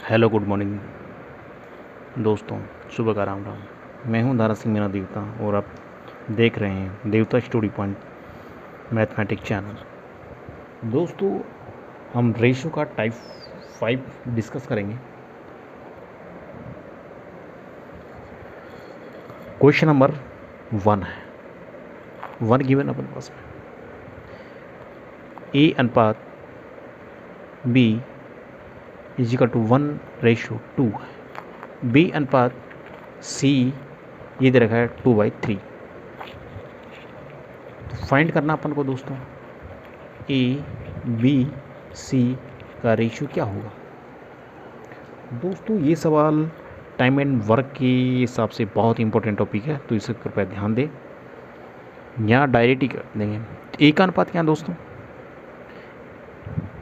Hello good morning दोस्तों, सुबह का राम राम। मैं हूं दारा सिंह मीना देवता और आप देख रहे हैं देवता स्टडी पॉइंट मैथमेटिक्स चैनल। दोस्तों, हम रेशो का टाइप 5 डिस्कस करेंगे। क्वेश्चन नंबर 1 है, 1 गिवन अपन पास में। ए अनुपात बी इज इक्वल टू 1:2 है। बी अनुपात सी ये दे रखा है 2/3। तो फाइंड करना अपन को दोस्तों ए बी सी का रेशियो क्या होगा। दोस्तों, ये सवाल टाइम एंड वर्क के हिसाब से बहुत इंपॉर्टेंट टॉपिक है, तो इसे कृपया ध्यान दें। यहाँ डायरेक्ट ही कर देंगे। ए का अनुपात क्या है दोस्तों?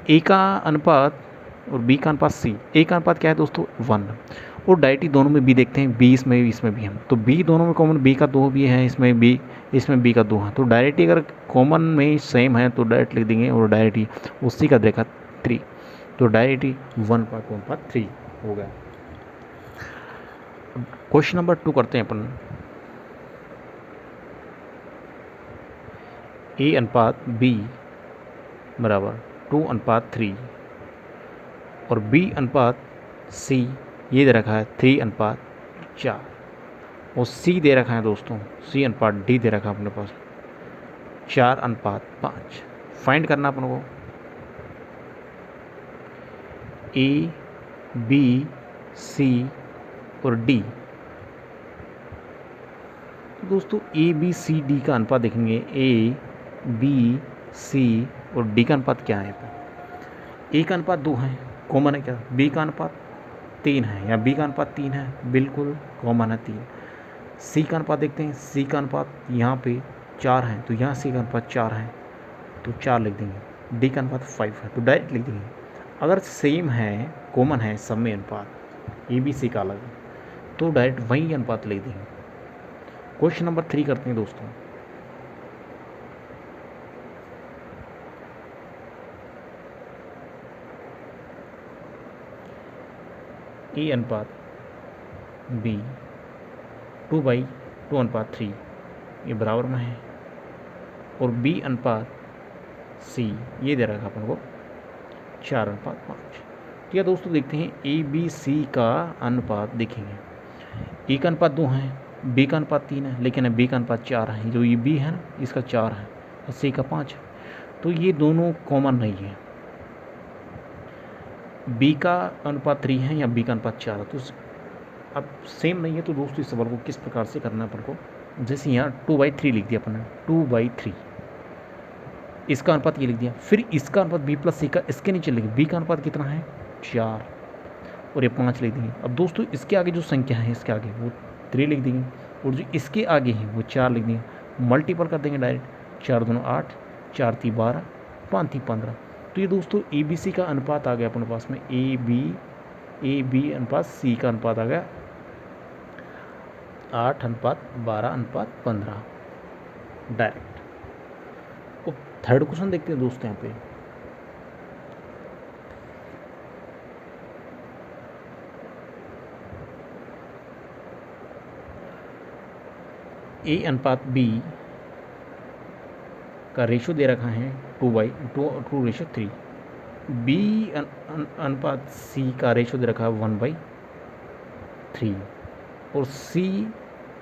ए का अनुपात और बी का अनुपात सी। ए का अनुपात क्या है दोस्तों? 1। और डायरेक्ट ही दोनों में बी देखते हैं, बी इसमें भी इसमें भी हम, तो बी दोनों में कॉमन, बी का 2 भी है, इसमें बी का 2 है। तो डायरेक्ट ही अगर कॉमन में सेम है तो डायरेक्ट लिख देंगे, और डायरेक्ट ही उसी का देखा 3, तो डायरेक्ट ही 1/3 हो गया। क्वेश्चन नंबर 2 करते हैं अपन। ए अनुपात बी बराबर 2/3 और बी अनुपात सी ये दे रखा है 3/4 और सी दे रखा है दोस्तों, सी अनुपात डी दे रखा है अपने पास 4/5। फाइंड करना अपन को ए बी सी और डी। तो दोस्तों ए बी सी डी का अनुपात देखेंगे। ए बी सी और डी का अनुपात क्या है? ए का अनुपात 2 है, कॉमन है क्या? बी का अनुपात 3 है, या बी का अनुपात 3 है, बिल्कुल कॉमन है 3। सी का अनुपात देखते हैं। सी का अनुपात यहाँ पे 4 है, तो यहाँ सी का अनुपात 4 है, तो 4 लिख देंगे। डी का अनुपात 5 है, तो डायरेक्ट लिख देंगे। अगर सेम है, कॉमन है सब में अनुपात, ए बी सी का अलग है, तो डायरेक्ट वही अनुपात लिख देंगे। क्वेश्चन नंबर 3 करते हैं दोस्तों। ए अनुपात बी 2/2/3 ये बराबर में है, और बी अनुपात सी ये दे रखा अपन को 4/5। तो यह दोस्तों देखते हैं ए बी सी का अनुपात देखेंगे। ए का अनुपात 2 है, बी का अनुपात 3 है, लेकिन बी का अनुपात 4 है। जो ये बी है ना, इसका 4 है और सी का 5 है, तो ये दोनों कॉमन नहीं है। बी का अनुपात 3 है या बी का अनुपात 4 है, तो अब सेम नहीं है। तो दोस्तों इस सवाल को किस प्रकार से करना है अपन को, जैसे यहाँ 2/3 लिख दिया अपन ने, 2/3 इसका अनुपात ये लिख दिया। फिर इसका अनुपात बी प्लस सी का इसके नीचे लिख, बी का अनुपात कितना है? 4 और ये 5 लिख देंगे। अब दोस्तों इसके आगे जो संख्या है, इसके आगे वो 3 लिख देंगे, और जो इसके आगे है वो 4 लिख देंगे। मल्टीपल कर देंगे डायरेक्ट, 4 दूनी 8, 4 3 12, 5 3 15। तो ये दोस्तों ए बी सी का अनुपात आ गया अपने पास में। ए बी अनुपात सी का अनुपात आ गया 8/12/15 डायरेक्ट। तो थर्ड क्वेश्चन देखते हैं दोस्तों। यहाँ पे ए अनुपात बी का रेशो दे रखा है 2/3। बी अनुपात सी का रेशो दे रखा है 1/3, और सी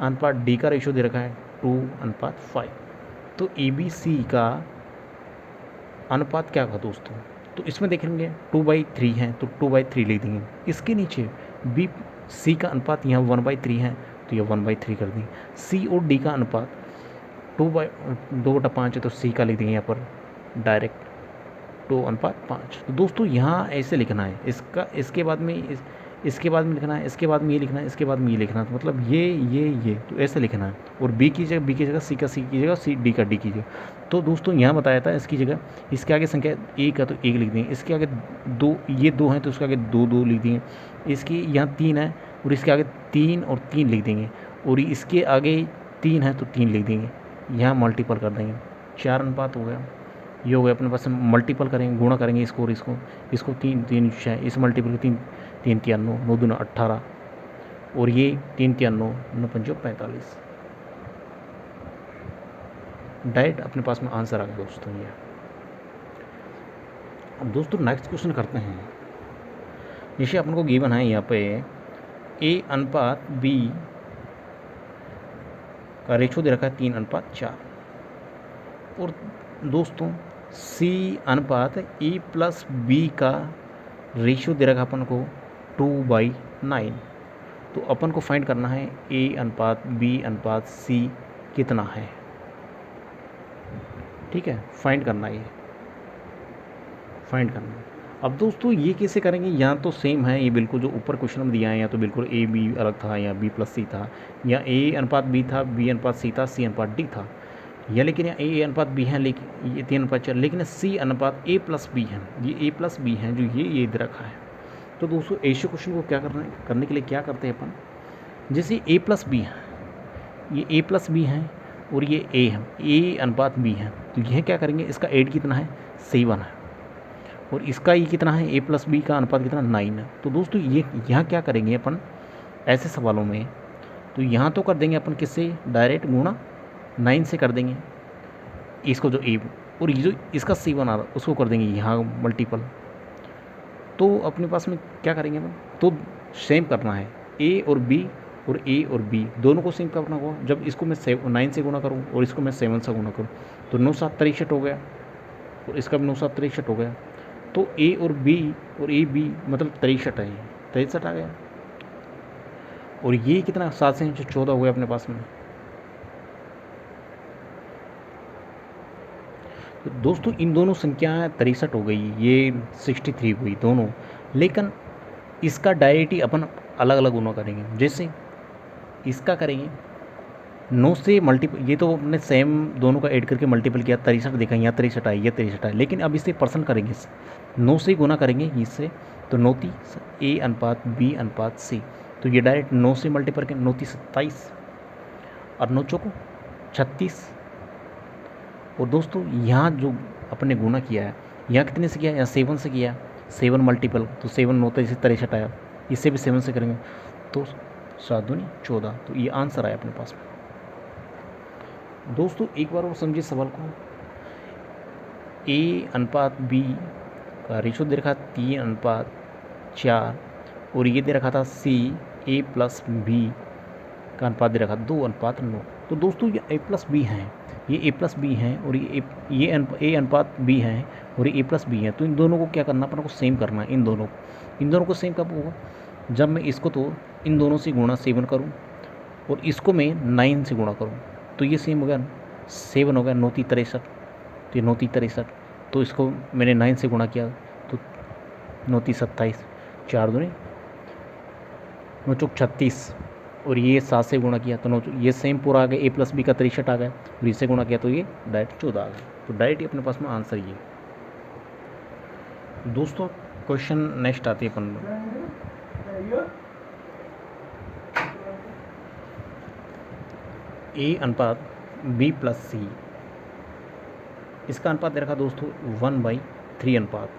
अनुपात डी का रेशो दे रखा है 2/5। तो ए बी सी का अनुपात क्या होगा दोस्तों? तो इसमें देखेंगे 2/3 है, तो 2/3 लिख देंगे। इसके नीचे बी सी का अनुपात यहाँ 1/3 है, तो यह 1/3 कर देंगे। सी और डी का अनुपात 2/5 है, तो सी का लिख देंगे यहाँ पर डायरेक्ट 2/5। तो दोस्तों यहाँ ऐसे लिखना है, इसके बाद में इसके बाद में लिखना है, इसके बाद में ये लिखना है, इसके बाद में ये लिखना है, तो मतलब ये तो ऐसे लिखना है। और बी की जगह सी का सी की जगह, सी डी का डी की जगह। तो दोस्तों यहाँ बताया था इसकी जगह, इसके आगे संख्या 1 है तो 1 लिख देंगे, इसके आगे 2, ये 2 हैं तो उसके आगे 2 लिख देंगे, इसकी यहाँ 3 है और इसके आगे 3 और 3 लिख देंगे, और इसके आगे 3 है तो 3 लिख देंगे। यहाँ मल्टीपल कर देंगे, 4 अनुपात हो गया। ये हो गया अपने पास। मल्टीपल करेंगे, गुणा करेंगे इसको और इसको 3 3 6, इस मल्टीपल 3 3 3 9, 9 दूना 18, और ये 3 3 9, 9 5 45। डायरेक्ट अपने पास में आंसर आ गया दोस्तों ये। अब दोस्तों नेक्स्ट क्वेश्चन करते हैं। जैसे अपन को गिवन है यहाँ पे ए अनुपात बी का रेशो दे रखा है 3:4, और दोस्तों सी अनुपात ए प्लस बी का रेशियो दे रखा अपन को 2/9। तो अपन को फाइंड करना है ए अनुपात बी अनुपात सी कितना है। ठीक है, फाइंड करना है, ये फाइंड करना है। अब दोस्तों ये कैसे करेंगे, या तो सेम है ये बिल्कुल जो ऊपर क्वेश्चन में दिया है, या तो बिल्कुल ए बी अलग था, या बी प्लस सी था, या ए अनुपात बी था, बी अनुपात सी था, सी अनुपात डी था, या लेकिन यहाँ ए अनुपात बी है, लेकिन ये 3:4, लेकिन सी अनुपात ए प्लस बी है, ये ए प्लस बी है जो ये दे रखा है। तो दोस्तों ऐसे क्वेश्चन को क्या करने के लिए क्या करते हैं अपन, जैसे ए प्लस बी है, ये ए प्लस बी है और ये ए है, ए अनुपात बी है, तो यह क्या करेंगे, इसका एड कितना है 7 है, और इसका ये कितना है ए प्लस बी का अनुपात कितना 9 है। तो दोस्तों ये यहाँ क्या करेंगे अपन ऐसे सवालों में, तो यहाँ तो कर देंगे अपन किससे, डायरेक्ट गुणा 9 से कर देंगे इसको जो ए, और ये जो इसका 7 आ रहा उसको कर देंगे यहाँ मल्टीपल। तो अपने पास में क्या करेंगे अपन, तो सेम करना है ए और बी, और ए और बी दोनों को सेम करना होगा। जब इसको मैं 9 से गुणा करूँ और इसको मैं 7 से गुणा करूँ तो 9 7 63 हो गया, और इसका भी 9 7 63 हो गया। तो ए और बी और ए बी मतलब 63 है, 63 आ गया, और ये कितना 7 से 14 हो गया अपने पास में। तो दोस्तों इन दोनों संख्याएं 63 हो गई, ये 63 हुई दोनों, लेकिन इसका डायरेक्ट ही अपन अलग अलग गुना करेंगे। जैसे इसका करेंगे 9 से मल्टीपल, ये तो अपने सेम दोनों का ऐड करके मल्टीपल किया 63 देखा, यहाँ 63 आए, ये 63 आए, लेकिन अब इससे पर्सन करेंगे, 9 से गुना करेंगे इससे, तो 9 ए अनुपात बी अनुपात सी, तो ये डायरेक्ट 9 से मल्टीपल करके 9 27 और 9 चौको 36। और दोस्तों यहाँ जो अपने गुना किया है, यहाँ कितने से किया है, यहाँ 7 से किया, 7 मल्टीपल, तो 7 9 से 63 आया, इससे भी 7 से करेंगे तो 7 दूनी 14, तो ये आंसर आया अपने पास में। दोस्तों एक बार और समझिए सवाल को, ए अनुपात बी का रेशो दे रखा 3:4, और ये दे रखा था सी ए प्लस बी का अनुपात दे रखा 2:9। तो दोस्तों ये ए प्लस बी हैं, ये ए प्लस बी हैं, और ये ए अनुपात बी हैं, और ये ए प्लस बी हैं। तो इन दोनों को क्या करना, अपन को सेम करना है, इन दोनों को सेम कब होगा, जब मैं इसको तो इन दोनों से गुणा 7 करूँ और इसको मैं 9 से गुणा करूँ, तो ये सेम हो गया, 7 हो गया 9 63, तो ये 9 63, तो इसको मैंने 9 से गुणा किया तो 9 27, 4 दूनी 9 चौक 36, और ये 7 से गुणा किया तो 9, ये सेम पूरा आ गया, ए प्लस बी का 63 आ गया, और इससे गुणा किया तो ये डायरेक्ट 14 आ गया। तो डायरेक्ट ही अपने पास में आंसर ये। दोस्तों क्वेश्चन नेक्स्ट आती है अपन, ए अनुपात बी प्लस सी, इसका अनुपात दे रखा दोस्तों 1/3 अनुपात,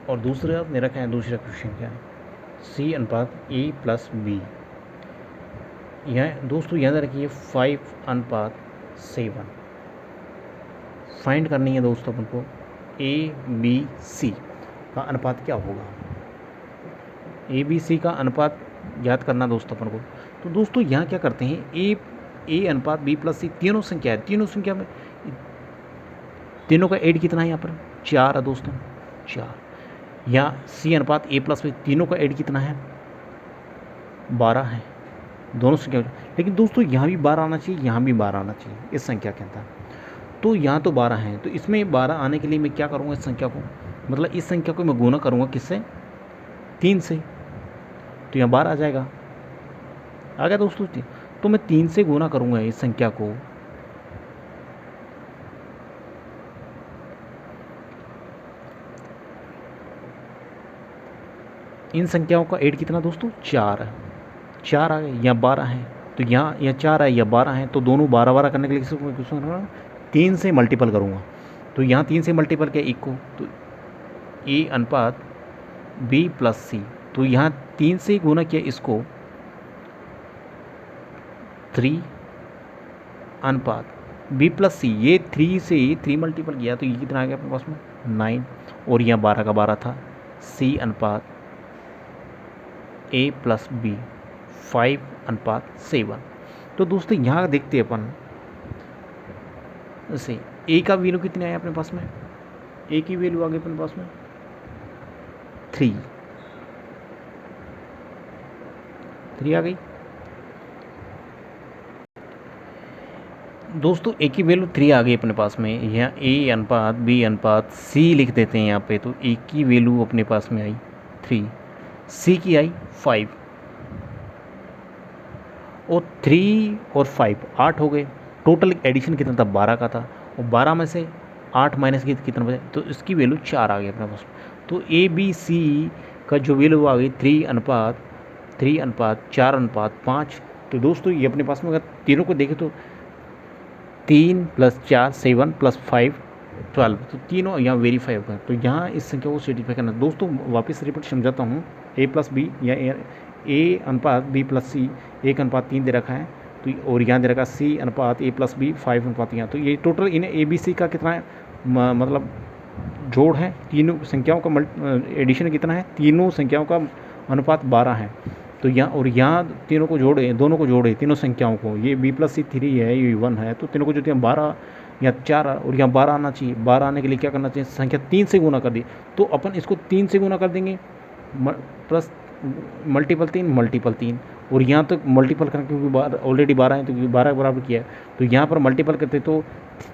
और दूसरा दे रखा है, दूसरा क्वेश्चन क्या है, सी अनुपात ए प्लस बी। यहाँ दोस्तों याद रखिए 5:7 फाइंड करनी है दोस्तों अपन को, ए बी सी का अनुपात क्या होगा, ए बी सी का अनुपात याद करना दोस्तों अपन को। तो दोस्तों यहाँ क्या करते हैं, ए अनुपात बी प्लस सी तीनों संख्या है, तीनों संख्या में तीनों का एड कितना है, यहाँ पर 4 है दोस्तों, 4। या सी अनुपात ए प्लस बी तीनों का एड कितना है 12 है, दोनों संख्या। लेकिन दोस्तों यहाँ भी 12 आना चाहिए, यहाँ भी 12 आना चाहिए इस संख्या के अंदर। तो यहाँ तो 12 है, तो इसमें 12 आने के लिए मैं क्या करूँगा, इस संख्या को, मतलब इस संख्या को मैं गुना करूँगा किससे, 3 से, तो यहाँ 12 आ जाएगा, आ गया दोस्तों। तो मैं 3 से गुना करूँगा इस संख्या को, इन संख्याओं का एड कितना दोस्तों 4 है, 4 आ गए, यहाँ 12 है, तो यहाँ 4 है या 12 है, तो दोनों 12 करने के लिए किसको 3 से मल्टीपल करूँगा। तो यहाँ 3 से मल्टीपल किया 1 को, तो ए अनुपात बी प्लस सी, तो यहाँ 3 से गुना किया इसको, 3 अनुपात बी प्लस सी, ये 3 से 3 मल्टीपल किया तो ये कितना आ गया अपने पास में 9, और यहाँ 12 का 12 था, सी अनुपात ए प्लस बी 5 अनुपात 7। तो दोस्तों यहाँ देखते हैं अपन, जैसे ए का वैल्यू कितने आया अपने पास में, ए की वैल्यू आ गई अपने पास में 3 आ गई दोस्तों, ए की वैल्यू 3 आ गई अपने पास में। यहाँ ए अनुपात बी अनुपात सी लिख देते हैं यहाँ पे, तो ए की वैल्यू अपने पास में आई 3, सी की आई 5, और 3 और 5 8 हो गए। टोटल एडिशन कितना था 12 का था, और 12 में से 8 माइनस कितना बचे, तो इसकी वैल्यू 4 आ गई अपने पास। तो ए बी सी का जो वैल्यू आ गई 3 अनुपात 4 अनुपात 5। तो दोस्तों ये अपने पास में अगर तीनों को देखें तो 3 + 4 7 + 5 12, तो तीनों यहाँ वेरीफाई होगा। तो यहाँ इस संख्या को सर्टिफाई करना। दोस्तों वापस रिपीट समझाता हूँ, ए प्लस बी या ए अनुपात बी प्लस सी 1:3 दे रखा है, तो और यहाँ दे रखा सी अनुपात ए प्लस बी 5 अनुपात यहाँ। तो ये टोटल इन्हें ए बी सी का कितना है, मतलब जोड़ है, तीनों संख्याओं का एडिशन कितना है, तीनों संख्याओं का अनुपात 12 है। तो यहाँ और यहाँ तीनों को जोड़े, दोनों को जोड़े तीनों संख्याओं को, ये बी प्लस सी 3 है, ये 1 है, तो तीनों को जो 12 या 4 और यहाँ 12 आना चाहिए। 12 आने के लिए क्या करना चाहिए, संख्या 3 से गुना कर दी, तो अपन इसको 3 से गुना कर देंगे, प्लस मल्टीपल 3 और यहाँ तक मल्टीपल करके, क्योंकि ऑलरेडी 12 है तो 12 के बराबर किया है, तो यहाँ पर मल्टीपल करते तो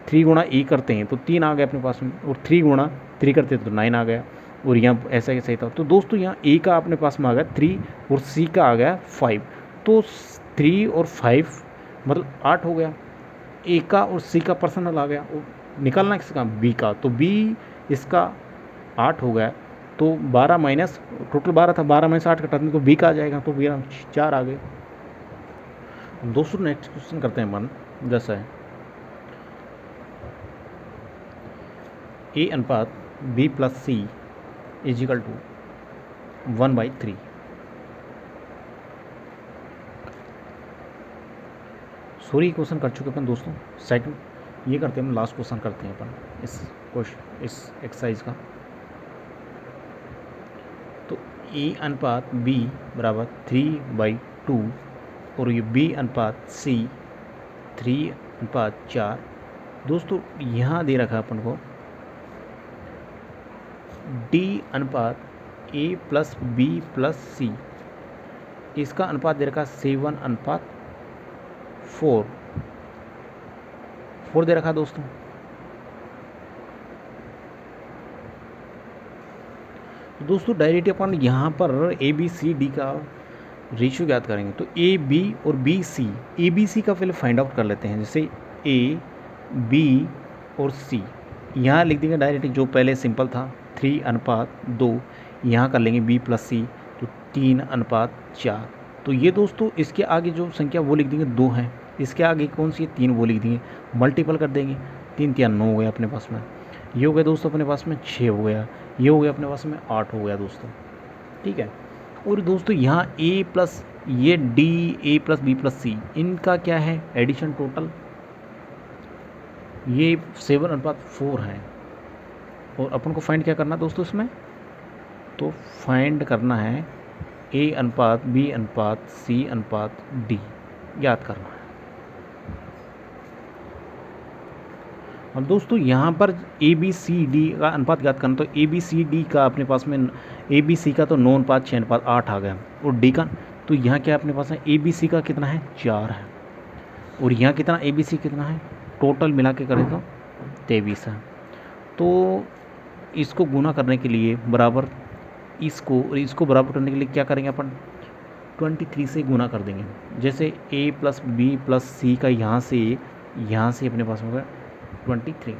3 गुणा ए करते हैं तो 3 आ गया अपने पास में, और 3 गुणा 3 करते तो 9 आ गया, और यहाँ ऐसा कैसे था। तो दोस्तों यहाँ ए का अपने पास में आ गया 3 और सी का आ गया 5, तो 3 और 5 मतलब 8 हो गया। ए का और सी का पर्सनल आ गया, और निकालना किसका, बी का, तो बी इसका 8 हो गया, तो 12 माइनस, टोटल 12 था, 12 माइनस 8 कटा तो बी का आ जाएगा, तो बी 4 आ गए। दोस्तों नेक्स्ट क्वेश्चन करते हैं अपन, जैसा है ए अनुपात B plus C equal to 1/3। Sorry question कर चुके अपन दोस्तों, सेकंड ये करते हैं हम, लास्ट क्वेश्चन करते हैं अपन इस क्वेश्चन इस एक्सरसाइज का। तो ए अनुपात बी बराबर 3/2 और ये बी अनुपात सी 3:4। दोस्तों यहाँ दे रखा है अपन को डी अनुपात ए प्लस बी प्लस सी, इसका अनुपात दे रखा 7:4 दे रखा दोस्तों। दोस्तों डायरेक्ट अपन यहाँ पर ए बी सी डी का रेशियो ज्ञात करेंगे, तो ए बी और B C, A B C का पहले फाइंड आउट कर लेते हैं। जैसे ए बी और सी यहाँ लिख देंगे डायरेक्ट, जो पहले सिंपल था 3:2, यहाँ कर लेंगे बी प्लस सी तो 3:4। तो ये दोस्तों इसके आगे जो संख्या वो लिख देंगे 2 है, इसके आगे कौन सी है 3 वो लिख देंगे, मल्टीपल कर देंगे, 3 3 9 हो गया अपने पास में, ये हो गया दोस्तों अपने पास में 6 हो गया, ये हो गया अपने पास में 8 हो गया दोस्तों, ठीक है। और दोस्तों यहाँ ए प्लस ये D A plus B plus C, इनका क्या है एडिशन टोटल, ये 7:4 है, और अपन को फाइंड क्या करना दोस्तों इसमें, तो फाइंड करना है ए अनुपात बी अनुपात सी अनुपात डी ज्ञात करना है। अब दोस्तों यहाँ पर ए बी सी डी का अनुपात ज्ञात करना, तो ए बी सी डी का अपने पास में ए बी सी का तो 9:6:8 आ गया, और डी का तो यहाँ क्या अपने पास है, ए बी सी का कितना है 4 है, और यहाँ कितना ए बी सी कितना है, टोटल मिला के करें तो 23 है। तो इसको गुना करने के लिए बराबर इसको और इसको बराबर करने के लिए क्या करेंगे अपन, 23 से गुना कर देंगे। जैसे ए प्लस बी प्लस सी का यहाँ से अपने पास होगा 23,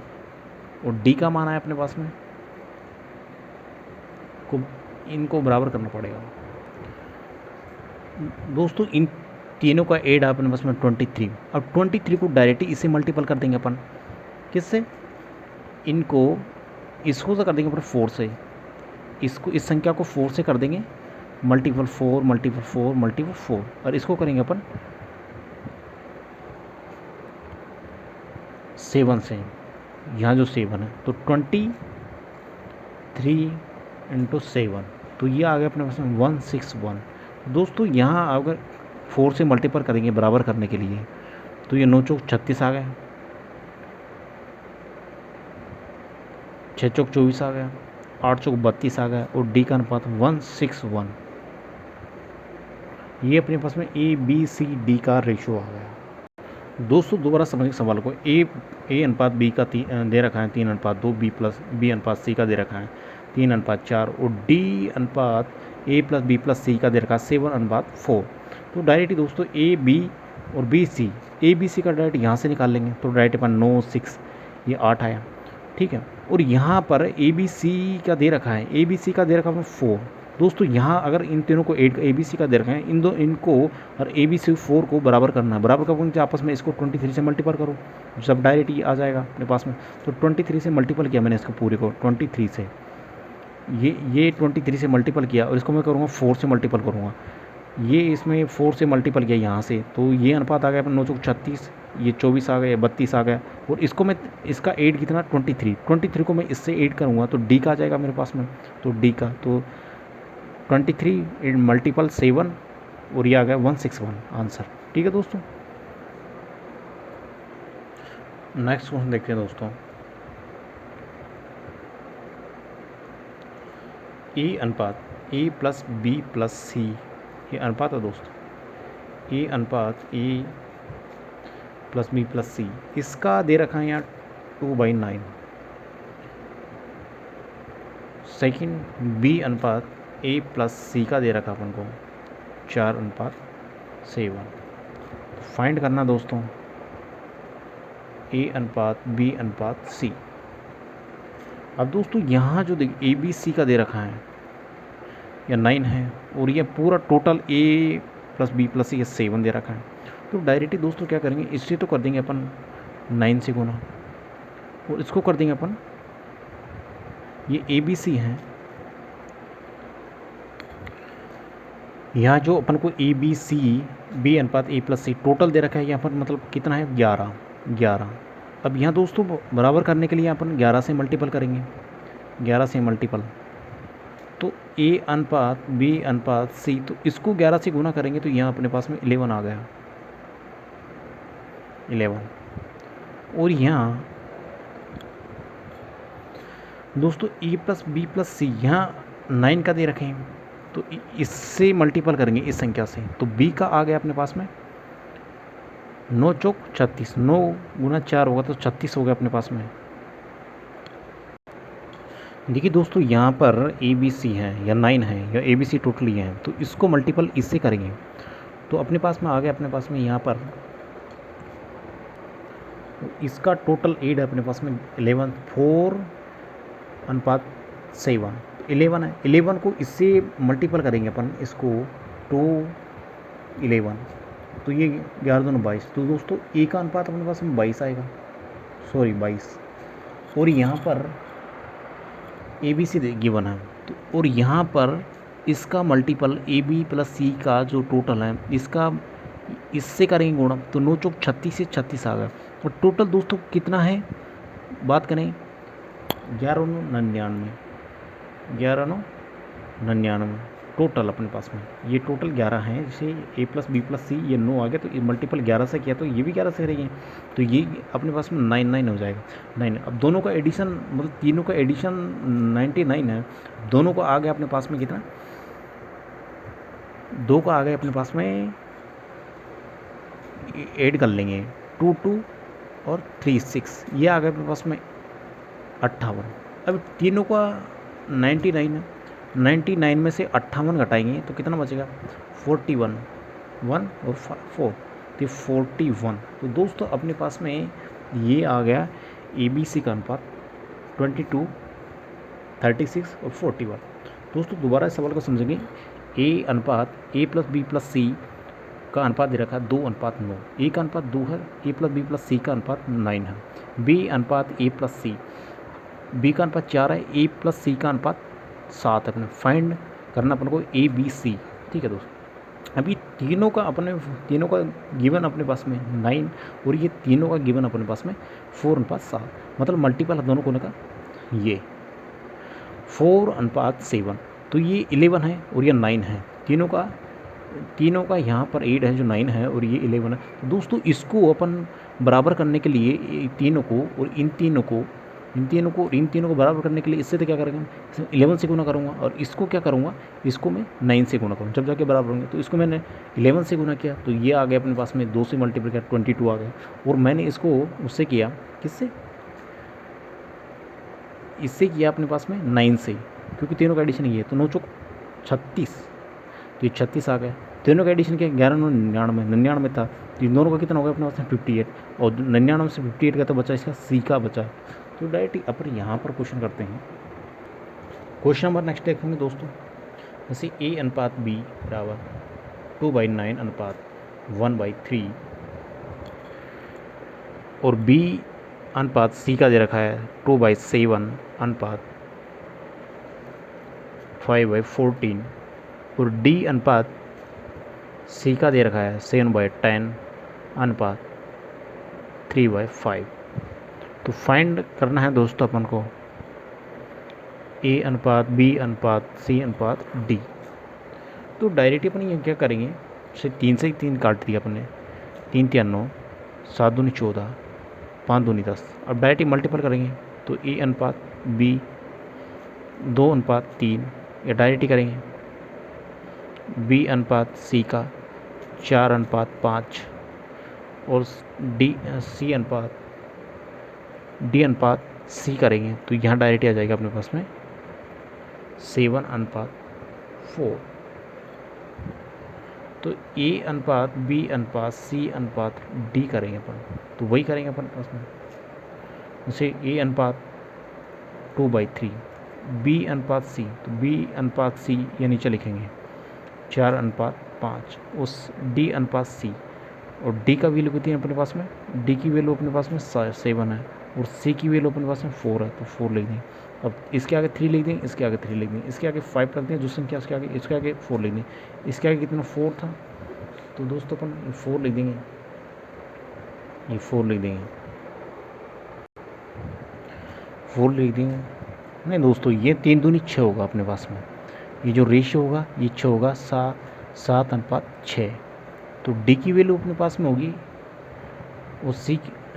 और डी का मान है अपने पास में, इनको बराबर करना पड़ेगा दोस्तों। इन तीनों का एड अपने पास में 23। अब 23 को डायरेक्टली इससे मल्टीपल कर देंगे अपन, किससे, इनको इसको से कर देंगे अपन 4 से, इसको इस संख्या को 4 से कर देंगे मल्टीपल 4 मल्टीपल 4 मल्टीपल 4 और इसको करेंगे अपन 7 से। यहाँ जो 7 है तो 23 इंटू 7 तो ये आ गया अपने पास में 161। दोस्तों यहाँ अगर 4 से मल्टीपल करेंगे बराबर करने के लिए तो ये 9 चौक 36 आ गया, 6 चौक 24 आ गया, 8 चौक 32 आ गया और डी का अनुपात 161। ये अपने पास में ए बी सी डी का रेशो आ गया। दोस्तों दोबारा समझिए सवाल को। ए अनुपात बी का दे रखा है 3:2, बी अनुपात सी का दे रखा है 3:4 और डी अनुपात A plus B plus C का दे रखा है 7:4। तो डायरेक्ट दोस्तों ए बी और B C, A B C का डायरेक्ट यहाँ से निकाल लेंगे तो डायरेक्ट अपन 9 6 ये 8 आया, ठीक है। और यहाँ पर ए बी सी का दे रखा है, ए बी सी का दे रखा है 4। दोस्तों यहाँ अगर इन तीनों को ऐड ए बी सी का दे रखा है, इनको और ए बी सी 4 को बराबर करना है। बराबर कब आपस में इसको 23 से मल्टीपल करो, जब डायरेक्ट ये आ जाएगा अपने पास में। तो 23 से मल्टीपल किया मैंने इसको पूरे को 23 से, ये 23 से मल्टीपल किया और इसको मैं करूँगा 4 से मल्टीपल करूँगा। ये इसमें 4 से मल्टीपल किया यहाँ से तो ये अनुपात आ गया अपना 9 चौक 36, ये 24 आ गया, 32 आ गया और इसको मैं इसका 8 कितना 23 को मैं इससे 8 करूँगा तो डी का आ जाएगा मेरे पास में। तो डी का तो 23 मल्टीपल 7 और ये आ गया 161 आंसर, ठीक है दोस्तों। नेक्स्ट क्वेश्चन देखते हैं दोस्तों। ए अनुपात ए प्लस बी प्लस सी, ये अनुपात है दोस्तों। ए अनुपात ए प्लस बी प्लस सी, इसका दे रखा है यहाँ 2/9। सेकंड बी अनुपात ए प्लस सी का दे रखा अपन को 4:7। फाइंड करना दोस्तों ए अनुपात बी अनुपात सी। अब दोस्तों यहाँ जो देख ए बी सी का दे रखा है या 9 है और ये पूरा total A plus B plus सी ये 7 दे रखा है। तो डायरेक्टली दोस्तों क्या करेंगे, इससे तो कर देंगे अपन 9 से गुना और इसको कर देंगे अपन, ये ए बी सी है, यहाँ जो अपन को ए बी सी बी अनुपात ए प्लस सी टोटल दे रखा है यहाँ पर, मतलब कितना है 11। अब यहाँ दोस्तों बराबर करने के लिए अपन 11 से मल्टीपल करेंगे, 11 से मल्टीपल तो ए अनुपात बी अनुपात सी, तो इसको 11 से गुना करेंगे तो यहाँ अपने पास में 11 आ गया 11। और यहाँ दोस्तों ए प्लस बी प्लस सी यहाँ 9 का दे रखे हैं तो इससे मल्टीपल करेंगे इस संख्या से तो बी का आ गया अपने पास में 9 चौक 36, 9 गुना 4 होगा तो 36 हो गया अपने पास में। देखिए दोस्तों यहाँ पर ए बी सी है या 9 है या ए बी सी टोटली है तो इसको मल्टीपल इससे करेंगे तो अपने पास में आ गया अपने पास में यहाँ पर इसका टोटल 8 है अपने पास में 11, 4:7 11 है। 11 को इससे मल्टीपल करेंगे अपन इसको 2 11 तो ये 11 दूनी 22। तो दोस्तों ए का अनुपात अपने पास में 22 आएगा, सॉरी 22। और यहाँ पर ए बी सी गिवन है तो और यहाँ पर इसका multiple A B plus C का जो टोटल है इसका इससे करेंगे गुणा तो 9 चौक 36 से 36 आ गया। और टोटल दोस्तों कितना है बात करें 11/99 टोटल अपने पास में ये टोटल 11 है। जैसे ए प्लस बी प्लस सी ये 9 आ गया तो ये मल्टीपल 11 से किया तो ये भी 11 से करेंगे तो ये अपने पास में 9 हो जाएगा 9। अब दोनों का एडिशन मतलब तीनों का एडिशन 99 है, दोनों को आ गया अपने पास में कितना 2 का आ गया अपने पास में, ऐड कर लेंगे 2 2 और 3 6 ये आ गया अपने पास में 58। अब तीनों का 99 है, 99 में से 58 घटाएंगे तो कितना बचेगा 41, 1 और 4 तो 41। तो दोस्तों अपने पास में ये आ गया ए बी सी का अनुपात 22, 36 और 41। दोस्तों दोबारा इस सवाल को समझेंगे। ए अनुपात A plus B plus C का अनुपात दे रखा है 2:9, ए का अनुपात 2 है, ए प्लस बी प्लस सी का अनुपात 9 है, बी अनुपात ए प्लस सी, बी का अनुपात 4 है, ए प्लस सी का अनुपात 7 अपने फाइंड करना अपन को ए बी सी। ठीक है दोस्तों, अभी तीनों का गिवन अपने पास में 9 और ये तीनों का गिवन अपने पास में 4:7, मतलब मल्टीपल है दोनों कोने का ये 4:7, तो ये 11 है और ये 9 है। तीनों का यहाँ पर 8 है जो 9 है और ये 11 है। तो दोस्तों इसको अपन बराबर करने के लिए तीनों को और इन तीनों को बराबर करने के लिए इससे तो क्या करेंगे, 11 से गुना करूँगा और इसको क्या करूँगा, इसको मैं 9 से गुना करूँगा, जब जाके बराबर होंगे। तो इसको मैंने 11 से गुना किया तो ये आ गया अपने पास में, 2 से मल्टीप्लाई किया 22 आ गया। और मैंने इसको उससे किया, किससे, इससे किया अपने पास में 9 से, क्योंकि तीनों का एडिशन ये है। तो 9 चौक 36, तो ये 36 आ गया। तीनों का एडिशन किया 11 99 था, तो इन दोनों का कितना हो गया अपने पास में 58, और 99 से 58 का तो बचा इसका सी का बचा। तो डायरेक्ट अपन यहाँ पर क्वेश्चन करते हैं। क्वेश्चन नंबर नेक्स्ट देखेंगे दोस्तों, जैसे A/B बराबर 2/9:1/3 और B/C का दे रखा है 2/7:5/14 और D/C का दे रखा है 7/10:3/5। तो फाइंड करना है दोस्तों अपन को A/B/C/D। तो डायरेक्ट अपन ये क्या करेंगे, जैसे 3 से 3 काट दिया अपन ने, 3 3 9, 7 दूनी 14, 5 दूनी 10। अब डायरेक्ट मल्टीपल करेंगे तो A/B 2/3, या डायरेक्ट ही करेंगे B/C का 4/5 और D/C करेंगे तो यहाँ डायरेक्ट आ जाएगा अपने पास में 7/4। तो A/B/C/D करेंगे अपन, तो वही करेंगे अपन पास में, जैसे A/2/3, B/C, तो B/C ये नीचे लिखेंगे 4/5, उस D/C और D का वैल्यू कितनी है अपने पास में, D की वैल्यू अपने पास में 7 है और C की वैल्यू अपने पास में 4 है, तो 4 लिख देंगे। अब इसके आगे 3 लिख देंगे, इसके आगे 3 लिख देंगे, इसके आगे 5 रख देंगे, दूसरी संख्या इसके आगे 4 लिख देंगे। इसके आगे कितना 4 था, तो दोस्तों अपन 4 लिख देंगे, ये 4 लिख देंगे, 4 लिख देंगे। नहीं दोस्तों, ये 3 दूनी 6 होगा अपने पास में, ये जो रेशियो होगा ये 6 होगा, 7/6। तो D की वैल्यू अपने पास में होगी और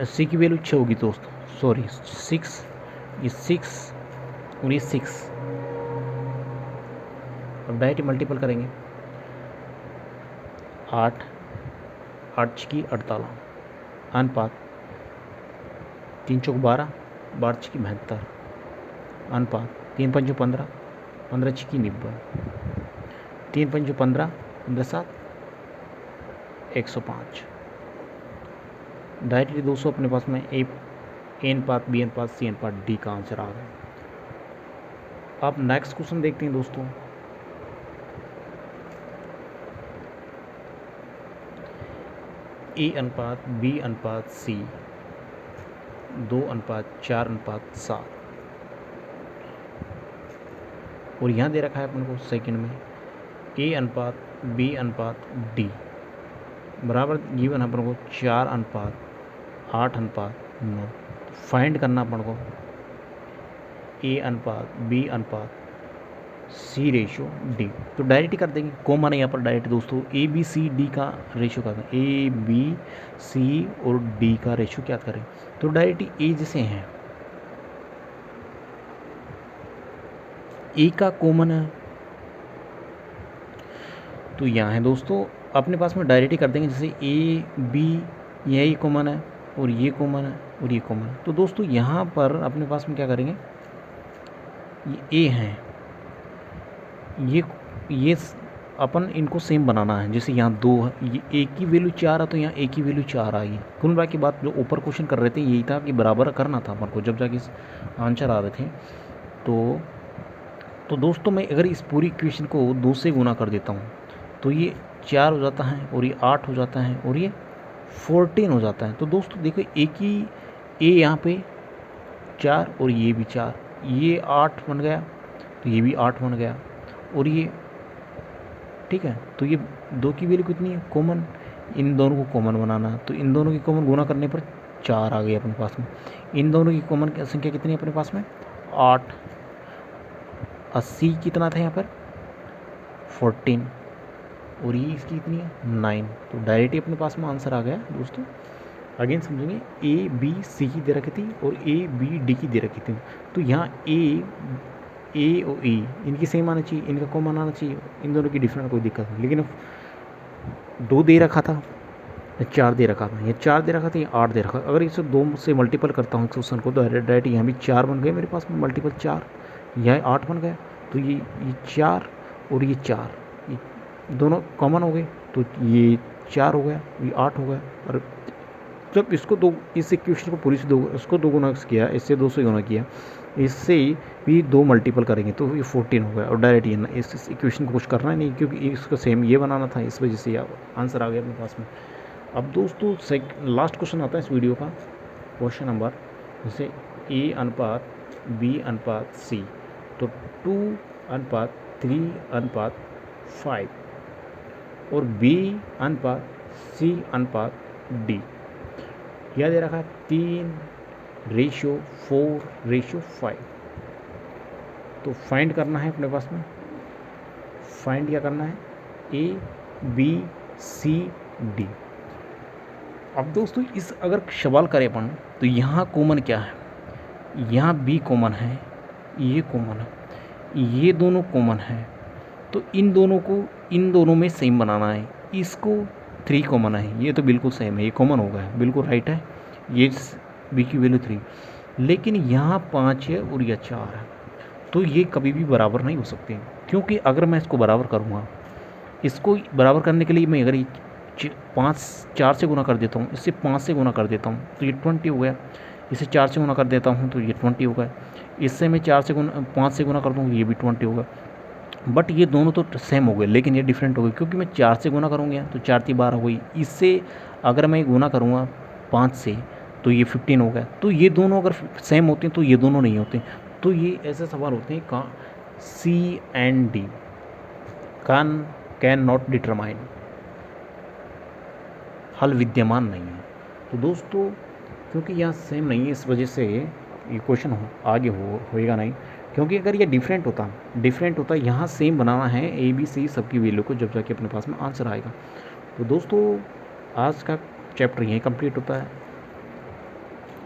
C की वैल्यू 6 होगी दोस्तों, सॉरी 6, ये 6 और ये 6। अब डायरेक्ट मल्टीपल करेंगे, 8 6 48 अनुपात 3 चौक 12 12 6 72 अनुपात 3 5 15 15 6 90 3 5 15 15 7 105। डायरेक्टली दोस्तों अपने पास में A/B/C/D का आंसर आ गया। आप नेक्स्ट क्वेश्चन देखते हैं दोस्तों, A/B/C 2/4/7 और यहाँ दे रखा है अपन को सेकंड में A/B/D बराबर गिवन है अपन को 4/8/9। फाइंड करना अपन को A/B/C रेशियो D। तो डायरेक्ट ही कर देंगे, कॉमन है यहाँ पर डायरेक्ट दोस्तों, ABCD का रेशियो क्या करें, ABC और D का रेशियो क्या करें, तो डायरेक्ट A जैसे हैं, A का कॉमन है तो यहाँ है दोस्तों अपने पास में डायरेक्ट ही कर देंगे, जैसे AB यही कॉमन है और ये कॉमन है और ये कॉमन है। तो दोस्तों यहाँ पर अपने पास में क्या करेंगे, ये A हैं, ये अपन इनको सेम बनाना है, जैसे यहाँ 2 है, ये A की वैल्यू 4 है तो यहाँ A की वैल्यू 4 आएगी। कुल मिला की बात जो ऊपर क्वेश्चन कर रहे थे यही था कि बराबर करना था अपन को, जब जाके आंसर आ रहे थे। तो दोस्तों मैं अगर इस पूरी इक्वेशन को 2 से गुना कर देता हूँ तो ये 4 हो जाता है और ये 8 हो जाता है और ये 14 हो जाता है। तो दोस्तों देखो A यहाँ पे 4 और ये भी 4, ये 8 बन गया, तो ये भी 8 बन गया। और ये ठीक है, तो ये 2 की वैल्यू कितनी है, कॉमन, इन दोनों को कॉमन बनाना, तो इन दोनों की कॉमन गुना करने पर 4 आ गई अपने पास में। इन दोनों की कॉमन संख्या कितनी है अपने पास में, 8। 80 कितना था यहाँ पर, 14, और ये इसकी कितनी है, 9। तो डायरेक्ट ही अपने पास में आंसर आ गया दोस्तों। अगेन समझेंगे, ए बी सी की दे रखी थी और ए बी डी की दे रखी थी, तो यहाँ ए और ई इनकी सेम आना चाहिए, इनका कॉमन आना चाहिए, इन दोनों की डिफरेंट कोई दिक्कत नहीं। लेकिन 2 दे रखा था या 4 दे रखा था, या 4 दे रखा था या 8 दे रखा। अगर इसे 2 से मल्टीपल करता हूँ क्वेश्चन को, तो डायरेक्ट यहाँ भी 4 बन गए मेरे पास में, मल्टीपल 4, यहाँ 8 बन गया। तो ये 4 और ये 4, ये दोनों कॉमन हो गए, तो ये 4 हो गया, ये 8 हो गया। और जब इसको इस इक्वेशन को पूरी से इसको 2 गुना किया, इससे 2 से गुना किया, इससे भी 2 मल्टीपल करेंगे तो ये 14 हो गया। और डायरेक्ट ये ना इस इक्वेशन को कुछ करना ही नहीं, क्योंकि इसका सेम ये बनाना था, इस वजह से आंसर आ गया अपने पास में। अब दोस्तों लास्ट क्वेश्चन आता है इस वीडियो का, क्वेश्चन नंबर जैसे ए अनुपात बी अनुपात सी, तो 2:3:5 और बी अनुपात सी अनुपात डी, यह दे रखा है 3:4:5। तो फाइंड करना है अपने पास में, फाइंड क्या करना है, ए बी सी डी। अब दोस्तों इस अगर सवाल करें अपन, तो यहाँ कॉमन क्या है, यहाँ बी कॉमन है, ये कॉमन है, ये दोनों कॉमन है, तो इन दोनों में सेम बनाना है। इसको 3 कॉमन है, ये तो बिल्कुल सेम है, ये कॉमन हो गया, बिल्कुल राइट है, ये बी की वैल्यू 3। लेकिन यहाँ 5 है और यह 4 है, तो ये कभी भी बराबर नहीं हो सकते, क्योंकि अगर मैं इसको बराबर करूँगा, इसको बराबर करने के लिए मैं अगर 4 से गुना कर देता हूँ, इससे 5 से गुना कर देता हूँ तो ये 20 हो गया, इसे 4 से गुना कर देता हूँ तो ये 20 हो गया, इससे मैं 5 से गुना कर दूँ ये भी 20 होगा। बट ये दोनों तो सेम हो गए, लेकिन ये डिफरेंट हो गए, क्योंकि मैं 4 से गुना करूँगा तो 4 × 12 हो गई, इससे अगर मैं गुना करूँगा 5 से तो ये 15 हो गया। तो ये दोनों अगर सेम होते हैं तो ये दोनों नहीं होते, तो ये ऐसे सवाल होते हैं का C and D cannot determine, हल विद्यमान नहीं है। तो दोस्तों क्योंकि यहाँ सेम नहीं है, इस वजह से ये क्वेश्चन आगे होएगा नहीं, क्योंकि अगर ये डिफरेंट होता यहाँ सेम बनाना है ए बी सी सबकी वैल्यू को, जब जाके अपने पास में आंसर आएगा। तो दोस्तों आज का चैप्टर यहीं कंप्लीट होता है,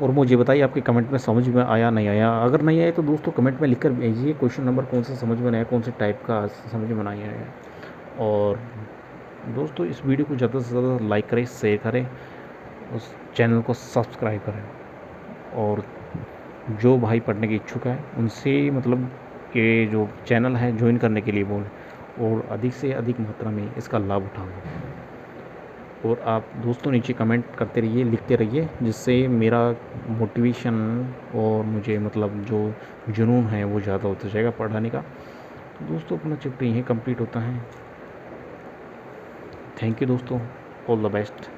और मुझे बताइए आपके कमेंट में समझ में आया नहीं आया। अगर नहीं आया तो दोस्तों कमेंट में लिखकर भेजिए क्वेश्चन नंबर कौन सा समझ में आया, कौन से टाइप का समझ में नहीं आया। और दोस्तों इस वीडियो को ज़्यादा से ज़्यादा लाइक करें, शेयर करें, उस चैनल को सब्सक्राइब करें, और जो भाई पढ़ने के इच्छुक है उनसे मतलब ये जो चैनल है ज्वाइन करने के लिए बोल, और अधिक से अधिक मात्रा में इसका लाभ उठाएं। और आप दोस्तों नीचे कमेंट करते रहिए, लिखते रहिए, जिससे मेरा मोटिवेशन और मुझे मतलब जो जुनून है वो ज़्यादा होता जाएगा पढ़ाने का। तो दोस्तों अपना चैप्टर यहीं कंप्लीट होता है। थैंक यू दोस्तों, ऑल द बेस्ट।